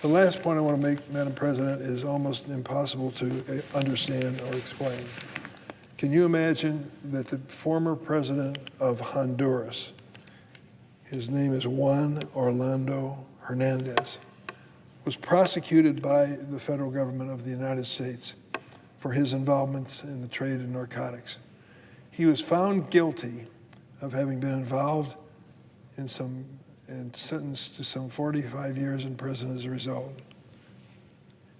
The last point I want to make, Madam President, is almost impossible to understand or explain. Can you imagine that the former president of Honduras, his name is Juan Orlando Hernández, was prosecuted by the federal government of the United States for his involvement in the trade in narcotics. He was found guilty of having been involved in and sentenced to some 45 years in prison as a result.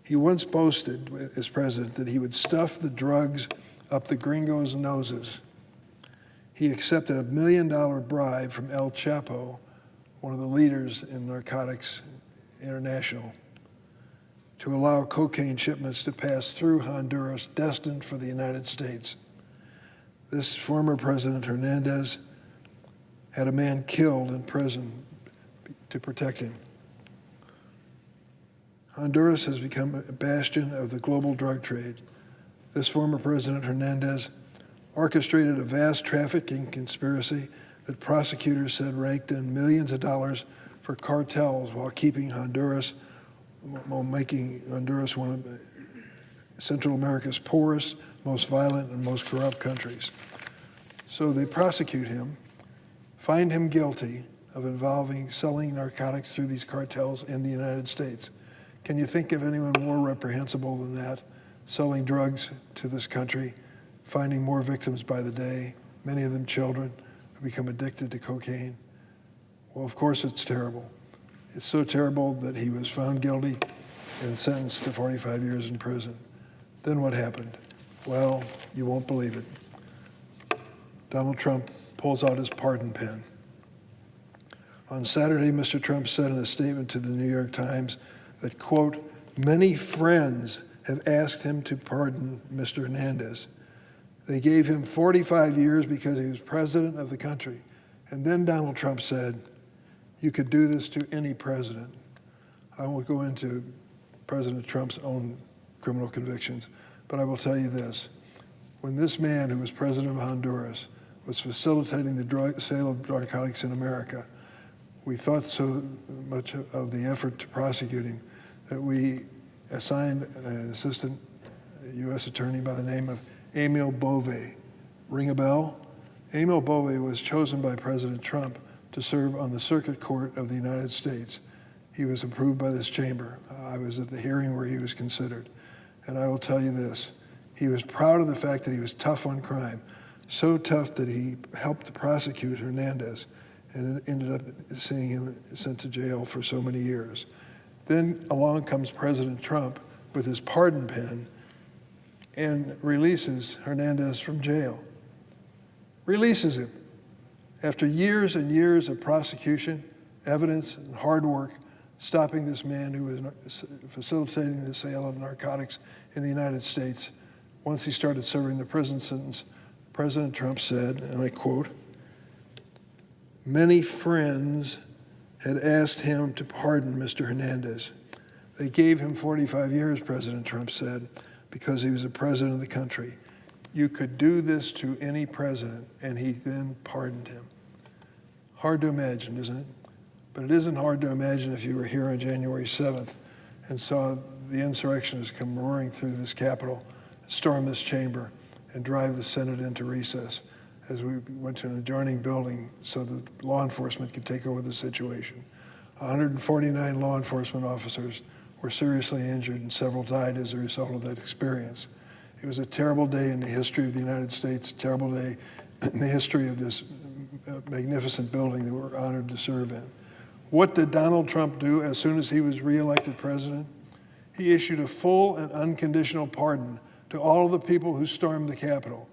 He once boasted as president that he would stuff the drugs up the gringos' noses. He accepted a $1 million bribe from El Chapo, one of the leaders in Narcotics International, to allow cocaine shipments to pass through Honduras destined for the United States. This former President Hernández had a man killed in prison to protect him. Honduras has become a bastion of the global drug trade. This former President Hernández orchestrated a vast trafficking conspiracy that prosecutors said raked in millions of dollars for cartels while keeping Honduras, while making Honduras one of Central America's poorest, most violent, and most corrupt countries. So they prosecute him, find him guilty of selling narcotics through these cartels in the United States. Can you think of anyone more reprehensible than that? Selling drugs to this country, finding more victims by the day, many of them children who become addicted to cocaine. Well, of course it's terrible. It's so terrible that he was found guilty and sentenced to 45 years in prison. Then what happened? Well, you won't believe it. Donald Trump pulls out his pardon pen. On Saturday, Mr. Trump said in a statement to the New York Times that, quote, many friends have asked him to pardon Mr. Hernández. They gave him 45 years because he was president of the country. And then Donald Trump said, you could do this to any president. I won't go into President Trump's own criminal convictions, but I will tell you this. When this man, who was president of Honduras, was facilitating the sale of narcotics in America, we thought so much of the effort to prosecute him that we assigned an assistant U.S. attorney by the name of Emil Bove. Ring a bell? Emil Bove was chosen by President Trump to serve on the Circuit Court of the United States. He was approved by this chamber. I was at the hearing where he was considered. And I will tell you this, he was proud of the fact that he was tough on crime, so tough that he helped to prosecute Hernández and it ended up seeing him sent to jail for so many years. Then along comes President Trump with his pardon pen and releases Hernández from jail. Releases him. After years and years of prosecution, evidence, and hard work, stopping this man who was facilitating the sale of narcotics in the United States, once he started serving the prison sentence, President Trump said, and I quote, many friends had asked him to pardon Mr. Hernández. They gave him 45 years, President Trump said, because he was the president of the country. You could do this to any president, and he then pardoned him. Hard to imagine, isn't it? But it isn't hard to imagine if you were here on January 7th and saw the insurrectionists come roaring through this Capitol, storm this chamber, and drive the Senate into recess as we went to an adjoining building so that law enforcement could take over the situation. 149 law enforcement officers were seriously injured and several died as a result of that experience. It was a terrible day in the history of the United States, a terrible day in the history of this magnificent building that we're honored to serve in. What did Donald Trump do as soon as he was reelected president? He issued a full and unconditional pardon to all of the people who stormed the Capitol.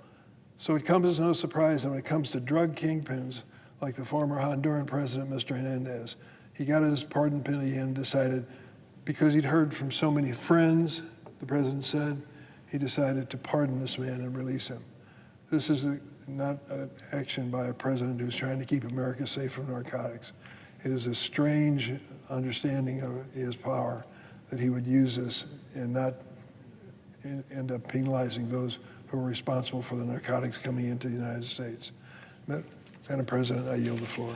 So it comes as no surprise that when it comes to drug kingpins, like the former Honduran president, Mr. Hernández, he got his pardon penny and decided, because he'd heard from so many friends, the president said, he decided to pardon this man and release him. This is not an action by a president who's trying to keep America safe from narcotics. It is a strange understanding of his power that he would use this and not end up penalizing those who are responsible for the narcotics coming into the United States. Madam President, I yield the floor.